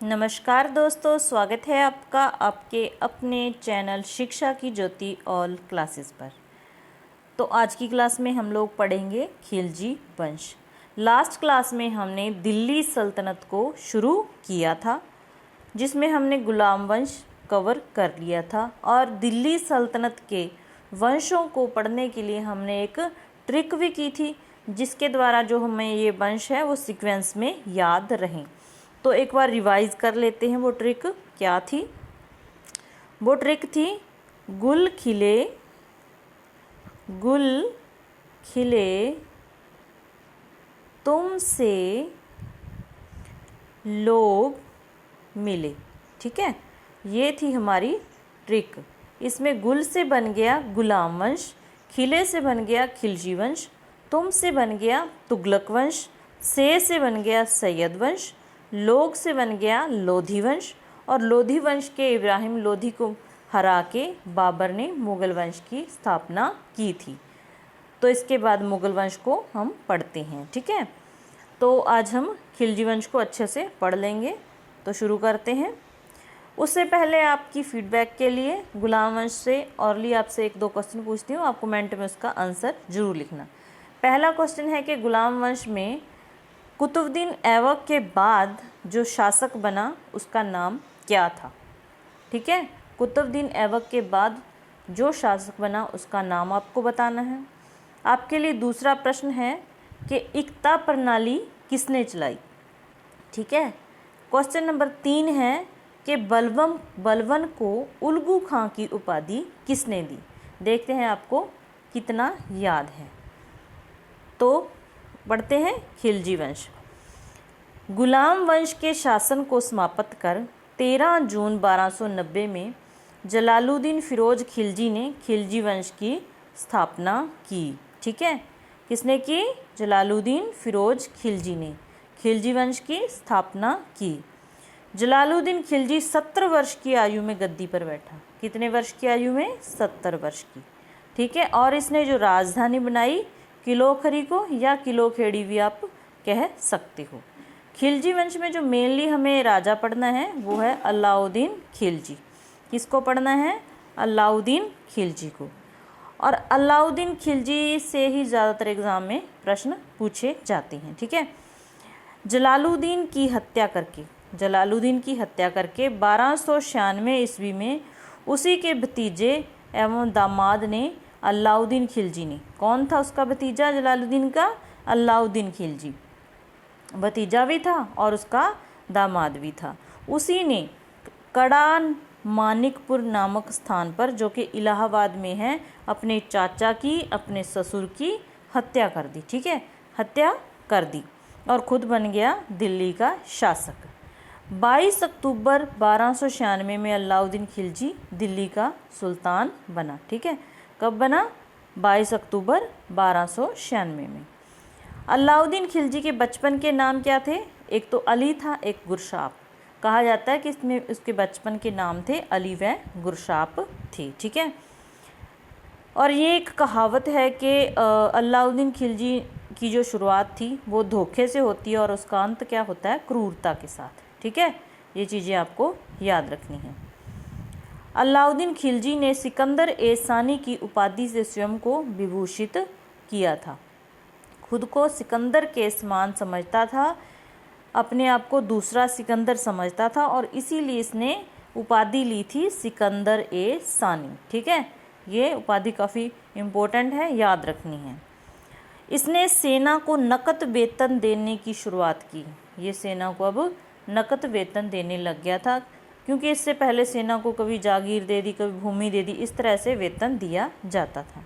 नमस्कार दोस्तों, स्वागत है आपका आपके अपने चैनल शिक्षा की ज्योति ऑल क्लासेस पर। तो आज की क्लास में हम लोग पढ़ेंगे खिलजी वंश। लास्ट क्लास में हमने दिल्ली सल्तनत को शुरू किया था, जिसमें हमने गुलाम वंश कवर कर लिया था। और दिल्ली सल्तनत के वंशों को पढ़ने के लिए हमने एक ट्रिक भी की थी, जिसके द्वारा जो हमें ये वंश है वो सीक्वेंस में याद रहें। तो एक बार रिवाइज कर लेते हैं वो ट्रिक क्या थी। वो ट्रिक थी गुल खिले तुमसे लोग मिले। ठीक है, ये थी हमारी ट्रिक। इसमें गुल से बन गया गुलाम वंश, खिले से बन गया खिलजी वंश, तुम से बन गया तुगलक वंश, से बन गया सैयद वंश, लोग से बन गया लोधी वंश, और लोधी वंश के इब्राहिम लोधी को हरा के बाबर ने मुग़ल वंश की स्थापना की थी। तो इसके बाद मुग़ल वंश को हम पढ़ते हैं। ठीक है, तो आज हम खिलजी वंश को अच्छे से पढ़ लेंगे। तो शुरू करते हैं। उससे पहले आपकी फीडबैक के लिए गुलाम वंश से औरली आपसे एक दो क्वेश्चन पूछती हूँ, आप कमेंट में उसका आंसर ज़रूर लिखना। पहला क्वेश्चन है कि गुलाम वंश में कुतुबुद्दीन ऐबक के बाद जो शासक बना उसका नाम क्या था। ठीक है, कुतुबुद्दीन ऐबक के बाद जो शासक बना उसका नाम आपको बताना है। आपके लिए दूसरा प्रश्न है कि इक्ता प्रणाली किसने चलाई। ठीक है, क्वेश्चन नंबर 3 है कि बलबन को उल्गू खां की उपाधि किसने दी। देखते हैं आपको कितना याद है। तो पढ़ते हैं खिलजी वंश। गुलाम वंश के शासन को समाप्त कर 13 जून 1290 में जलालुद्दीन फिरोज खिलजी ने खिलजी वंश की स्थापना की। ठीक है, किसने की? जलालुद्दीन फिरोज खिलजी ने खिलजी वंश की स्थापना की। जलालुद्दीन खिलजी 70 वर्ष की आयु में गद्दी पर बैठा। कितने वर्ष की आयु में? 70 वर्ष की। ठीक है, और इसने जो राजधानी बनाई किलोखरी को, या किलोखेड़ी भी आप कह सकते हो। खिलजी वंश में जो मेनली हमें राजा पढ़ना है वो है अलाउद्दीन खिलजी। किसको पढ़ना है? अलाउद्दीन खिलजी को। और अलाउद्दीन खिलजी से ही ज़्यादातर एग्ज़ाम में प्रश्न पूछे जाते हैं। ठीक है, जलालुद्दीन की हत्या करके 1296 ईस्वी में उसी के भतीजे एवं दामाद ने अलाउद्दीन खिलजी ने, कौन था उसका भतीजा जलालुद्दीन का? अलाउद्दीन खिलजी भतीजा भी था और उसका दामाद भी था। उसी ने कड़ा मानिकपुर नामक स्थान पर, जो कि इलाहाबाद में है, अपने चाचा की, अपने ससुर की हत्या कर दी। ठीक है, हत्या कर दी और खुद बन गया दिल्ली का शासक। 22 अक्टूबर 1296 में अलाउद्दीन खिलजी दिल्ली का सुल्तान बना। ठीक है, कब बना? 22 अक्टूबर 1296 में। अलाउद्दीन खिलजी के बचपन के नाम क्या थे? एक तो अली था, एक गुरशाप। कहा जाता है कि इसमें उसके बचपन के नाम थे अली व गुरशाप थे। ठीक है, और ये एक कहावत है कि अलाउद्दीन खिलजी की जो शुरुआत थी वो धोखे से होती है और उसका अंत क्या होता है? क्रूरता के साथ। ठीक है, ये चीज़ें आपको याद रखनी है। अलाउद्दीन खिलजी ने सिकंदर ए सानी की उपाधि से स्वयं को विभूषित किया था। खुद को सिकंदर के समान समझता था, अपने आप को दूसरा सिकंदर समझता था, और इसीलिए इसने उपाधि ली थी सिकंदर ए सानी। ठीक है, ये उपाधि काफ़ी इम्पोर्टेंट है, याद रखनी है। इसने सेना को नकद वेतन देने की शुरुआत की। ये सेना को अब नकद वेतन देने लग गया था, क्योंकि इससे पहले सेना को कभी जागीर दे दी, कभी भूमि दे दी, इस तरह से वेतन दिया जाता था।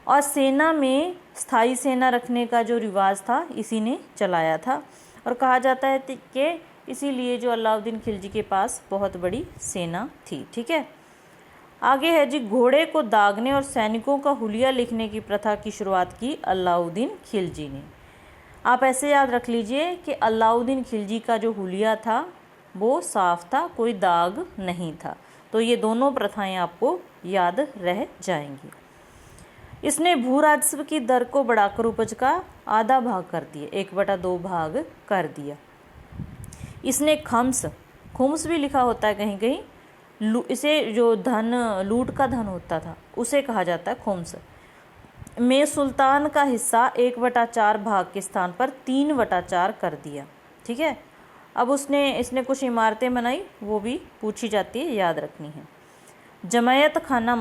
और सेना में स्थायी सेना रखने का जो रिवाज था इसी ने चलाया था, और कहा जाता है कि इसीलिए जो अलाउद्दीन खिलजी के पास बहुत बड़ी सेना थी। ठीक है, आगे है जी, घोड़े को दागने और सैनिकों का हुलिया लिखने की प्रथा की शुरुआत की अलाउद्दीन खिलजी ने। आप ऐसे याद रख लीजिए कि अलाउद्दीन खिलजी का जो हुलिया था वो साफ था, कोई दाग नहीं था। तो ये दोनों प्रथाएं आपको याद रह जाएंगी। इसने भू राजस्व की दर को बढ़ाकर उपज का आधा भाग कर दिया, 1/2 भाग कर दिया। इसने खुम्स भी लिखा होता है कहीं कहीं, इसे जो धन लूट का धन होता था उसे कहा जाता है खुम्स, में सुल्तान का हिस्सा 1/4 भाग के स्थान पर 3/4 कर दिया। ठीक है, अब इसने कुछ इमारतें बनाई, वो भी पूछी जाती है, याद रखनी है। जमायत खाना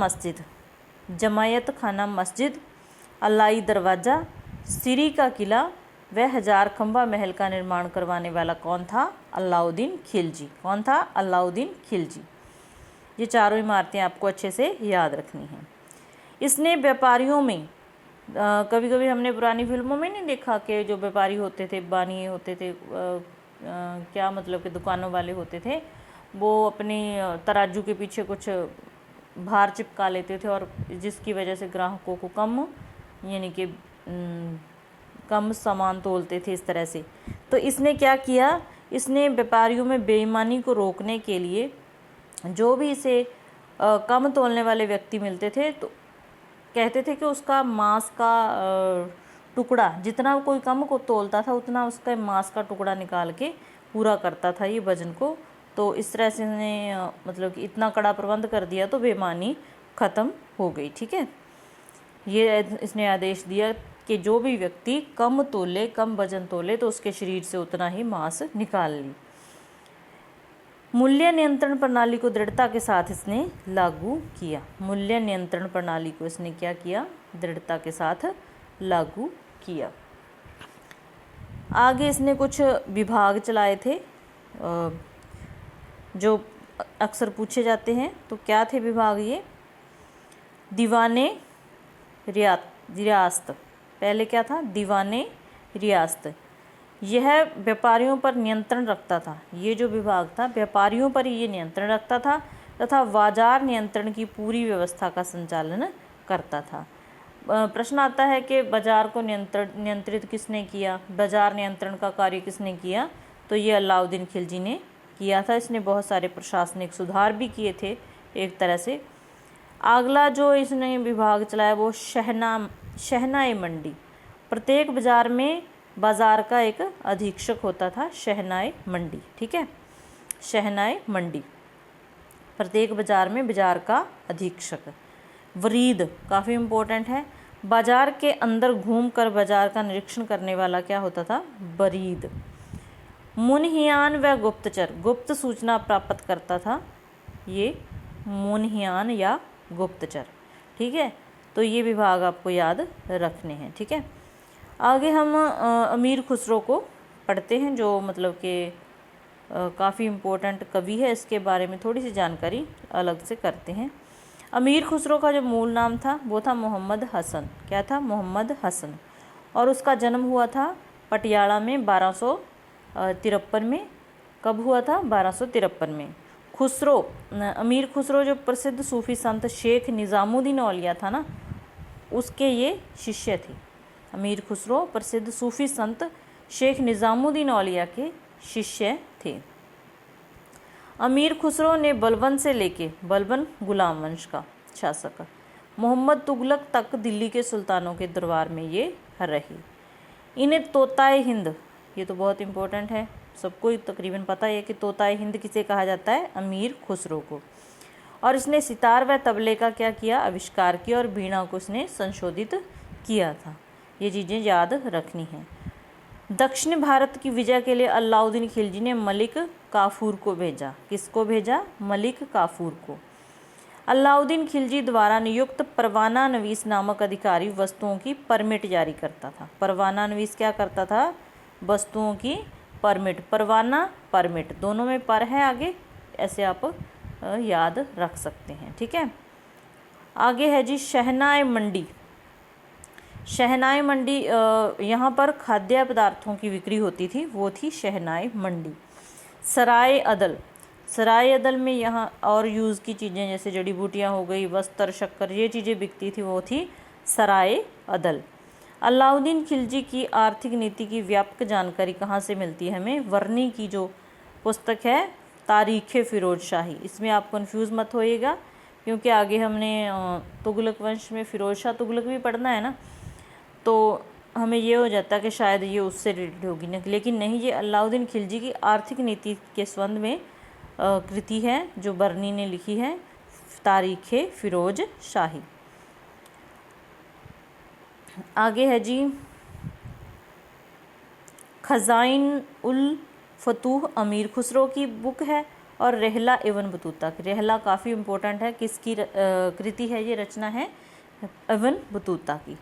मस्जिद, अलाई दरवाज़ा, सिरी का किला व 1000 खंबा महल का निर्माण करवाने वाला कौन था? अलाउद्दीन खिलजी। कौन था? अलाउद्दीन खिलजी। ये चारों इमारतें आपको अच्छे से याद रखनी हैं। इसने व्यापारियों में, कभी कभी हमने पुरानी फिल्मों में नहीं देखा कि जो व्यापारी होते थे, बानी होते थे, क्या मतलब कि दुकानों वाले होते थे, वो अपनी तराजू के पीछे कुछ भार चिपका लेते थे और जिसकी वजह से ग्राहकों को यानी कि कम सामान तोलते थे इस तरह से। तो इसने क्या किया? इसने व्यापारियों में बेईमानी को रोकने के लिए जो भी इसे कम तोलने वाले व्यक्ति मिलते थे तो कहते थे कि उसका मांस का टुकड़ा, जितना कोई कम को तोलता था उतना उसका मांस का टुकड़ा निकाल के पूरा करता था ये वजन को। तो इस तरह से इसने मतलब कि इतना कड़ा प्रबंध कर दिया तो बेईमानी ख़त्म हो गई। ठीक है, ये इसने आदेश दिया कि जो भी व्यक्ति कम वजन तोले तो उसके शरीर से उतना ही मांस निकाल ली। मूल्य नियंत्रण प्रणाली को दृढ़ता के साथ इसने लागू किया। मूल्य नियंत्रण प्रणाली को इसने क्या किया? दृढ़ता के साथ लागू किया। आगे इसने कुछ विभाग चलाए थे जो अक्सर पूछे जाते हैं। तो क्या थे विभाग ये? दीवाने रियासत। पहले क्या था? दीवाने रियासत। यह व्यापारियों पर नियंत्रण रखता था। ये जो विभाग था व्यापारियों पर ये नियंत्रण रखता था तथा बाजार नियंत्रण की पूरी व्यवस्था का संचालन करता था। प्रश्न आता है कि बाजार को नियंत्रित किसने किया? बाजार नियंत्रण का कार्य किसने किया? तो ये अलाउद्दीन खिलजी ने किया था। इसने बहुत सारे प्रशासनिक सुधार भी किए थे एक तरह से। अगला जो इसने विभाग चलाया वो शहनाई मंडी। प्रत्येक बाजार का एक अधीक्षक होता था, शहनाई मंडी। ठीक है, शहनाई मंडी, प्रत्येक बाजार का अधीक्षक। वरीद काफ़ी इम्पोर्टेंट है। बाजार के अंदर घूमकर बाजार का निरीक्षण करने वाला क्या होता था? वरीद। मुनहियान व गुप्तचर, गुप्त सूचना प्राप्त करता था ये मुनहियान या गुप्तचर। ठीक है, तो ये विभाग आपको याद रखने हैं। ठीक है, आगे हम अमीर खुसरो को पढ़ते हैं जो मतलब कि काफ़ी इम्पोर्टेंट कवि है। इसके बारे में थोड़ी सी जानकारी अलग से करते हैं। अमीर खुसरो का जो मूल नाम था वो था मोहम्मद हसन। क्या था? मोहम्मद हसन। और उसका जन्म हुआ था पटियाला में 1253 में। कब हुआ था? 1253 में। अमीर खुसरो जो प्रसिद्ध सूफी संत शेख निज़ामुद्दीन औलिया था ना, उसके ये शिष्य थे। अमीर खुसरो प्रसिद्ध सूफी संत शेख निज़ामुद्दीन औलिया के शिष्य थे। अमीर खुसरो ने बलबन गुलाम वंश का शासक मोहम्मद तुगलक तक दिल्ली के सुल्तानों के दरबार में ये रही। इन्हें तोताए हिंद, ये तो बहुत इम्पोर्टेंट है, सबको तकरीबन पता है कि तोताए हिंद किसे कहा जाता है? अमीर खुसरो को। और इसने सितार व तबले का क्या किया? आविष्कार किया और बीणा को इसने संशोधित किया था। ये चीज़ें याद रखनी हैं। दक्षिण भारत की विजय के लिए अलाउद्दीन खिलजी ने मलिक काफूर को भेजा। किसको भेजा? मलिक काफूर को। अलाउद्दीन खिलजी द्वारा नियुक्त परवाना नवीस नामक अधिकारी वस्तुओं की परमिट जारी करता था। परवाना नवीस क्या करता था? वस्तुओं की परमिट। परवाना परमिट दोनों में पर है आगे, ऐसे आप याद रख सकते हैं। ठीक है, आगे है जी शहनाई मंडी। शहनाई मंडी, यहाँ पर खाद्य पदार्थों की बिक्री होती थी, वो थी शहनाई मंडी। सराय अदल में यहाँ और यूज़ की चीज़ें जैसे जड़ी बूटियाँ हो गई, वस्त्र, शक्कर, ये चीज़ें बिकती थी, वो थी सराय अदल। अलाउद्दीन खिलजी की आर्थिक नीति की व्यापक जानकारी कहाँ से मिलती है हमें? वर्नी की जो पुस्तक है तारीख़ फ़िरोज़ शाही। इसमें आप कंफ्यूज मत होइएगा क्योंकि आगे हमने तुगलक वंश में फ़िरोज़ शाह तुगलक भी पढ़ना है ना, तो हमें ये हो जाता कि शायद ये उससे रिलेटेड होगी ना, लेकिन नहीं, ये अलाउद्दीन खिलजी की आर्थिक नीति के संबंध में कृति है जो बर्नी ने लिखी है, तारीख फिरोज शाही। आगे है जी खजाइन उल फतूह अमीर खुसरो की बुक है, और रहला इब्न बतूता की। रहला काफ़ी इम्पोर्टेंट है, किसकी कृति है ये, रचना है इब्न बतूता की।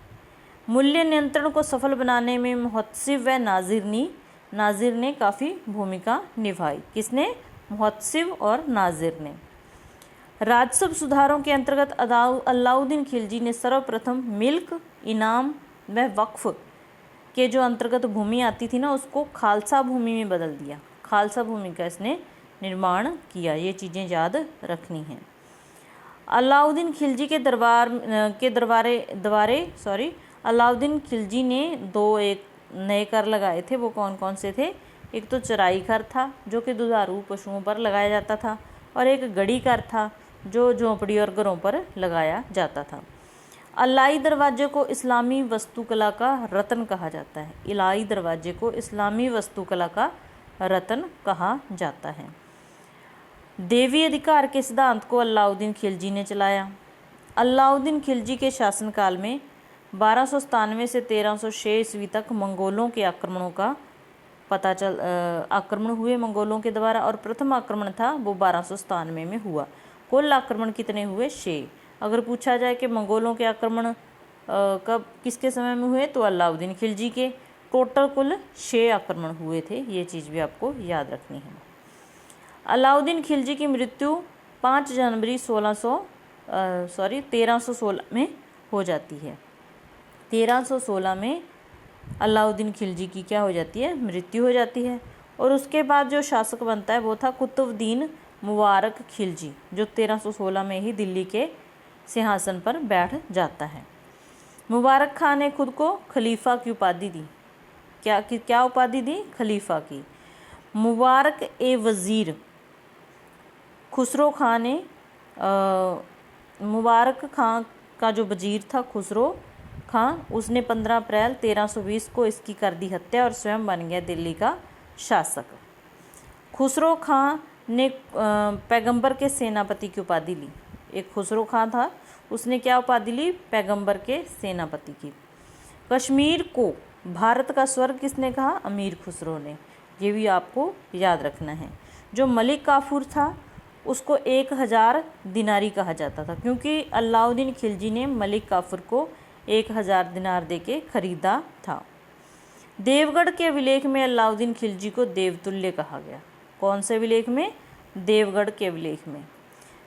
मूल्य नियंत्रण को सफल बनाने में मुहत्सिब व नाजिर ने काफ़ी भूमिका निभाई। किसने? मुहत्सिब और नाजिर ने। राजस्व सुधारों के अंतर्गत अलाउद्दीन खिलजी ने सर्वप्रथम मिल्क, इनाम व वक्फ के जो अंतर्गत भूमि आती थी ना, उसको खालसा भूमि में बदल दिया। खालसा भूमि का इसने निर्माण किया। ये चीज़ें याद रखनी हैं। अलाउद्दीन खिलजी के दरबारे अलाउद्दीन खिलजी ने एक नए कर लगाए थे। वो कौन कौन से थे? एक तो चराई कर था जो कि दुधारू पशुओं पर लगाया जाता था, और एक गड़ी कर था जो झोंपड़ी और घरों पर लगाया जाता था। इलाही दरवाजे को इस्लामी वास्तुकला का रत्न कहा जाता है। इलाही दरवाजे को इस्लामी वास्तुकला का रत्न कहा जाता है। देवी अधिकार के सिद्धांत को अलाउद्दीन खिलजी ने चलाया। अलाउद्दीन खिलजी के शासनकाल में 1297 से 1306 ईस्वी तक मंगोलों के आक्रमणों का आक्रमण हुए मंगोलों के द्वारा, और प्रथम आक्रमण था वो 1297 में हुआ। कुल आक्रमण कितने हुए? 6। अगर पूछा जाए कि मंगोलों के आक्रमण कब किसके समय में हुए, तो अलाउद्दीन खिलजी के। टोटल कुल 6 आक्रमण हुए थे। ये चीज़ भी आपको याद रखनी है। अलाउद्दीन खिलजी की मृत्यु 5 जनवरी 1316 में हो जाती है। 1316 में अलाउद्दीन खिलजी की क्या हो जाती है? मृत्यु हो जाती है। और उसके बाद जो शासक बनता है वो था कुतुबुद्दीन मुबारक खिलजी, जो 1316 में ही दिल्ली के सिंहासन पर बैठ जाता है। मुबारक खान ने खुद को खलीफा की उपाधि दी। क्या उपाधि दी? खलीफा की। मुबारक ए वज़ीर खुसरो खान ने मुबारक खां का जो वजीर था खुसरो खां, उसने 15 अप्रैल 1320 को इसकी कर दी हत्या और स्वयं बन गया दिल्ली का शासक। खुसरो खां ने पैगंबर के सेनापति की उपाधि ली। एक खुसरो खां था, उसने क्या उपाधि ली? पैगंबर के सेनापति की। कश्मीर को भारत का स्वर्ग किसने कहा? अमीर खुसरो ने। ये भी आपको याद रखना है। जो मलिक काफूर था उसको 1000 दिनारी कहा जाता था, क्योंकि अलाउद्दीन खिलजी ने मलिक काफूर को 1000 दिनार देके खरीदा था। देवगढ़ के अभिलेख में अलाउद्दीन खिलजी को देवतुल्य कहा गया। कौन से अभिलेख में? देवगढ़ के अभिलेख में।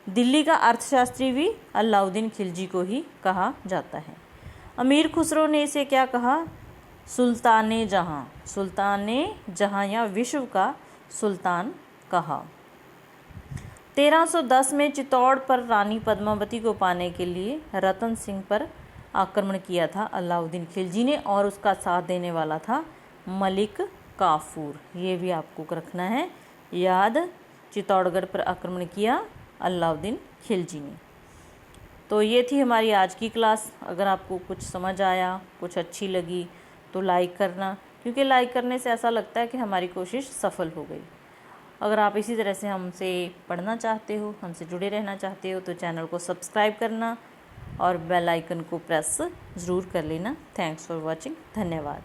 दिल्ली का अर्थशास्त्री भी अलाउद्दीन खिलजी को ही कहा जाता है। अमीर खुसरो ने इसे क्या कहा? सुल्ताने जहाँ या विश्व का सुल्तान कहा। 1310 में चित्तौड़ पर रानी पद्मावती को पाने के लिए रतन सिंह पर आक्रमण किया था अलाउद्दीन खिलजी ने, और उसका साथ देने वाला था मलिक काफूर। ये भी आपको रखना है याद। चित्तौड़गढ़ पर आक्रमण किया अलाउद्दीन खिलजी ने। तो ये थी हमारी आज की क्लास। अगर आपको कुछ समझ आया, कुछ अच्छी लगी, तो लाइक करना, क्योंकि लाइक करने से ऐसा लगता है कि हमारी कोशिश सफल हो गई। अगर आप इसी तरह से हमसे पढ़ना चाहते हो, हमसे जुड़े रहना चाहते हो, तो चैनल को सब्सक्राइब करना और बेल आइकन को प्रेस ज़रूर कर लेना। Thanks for watching. धन्यवाद।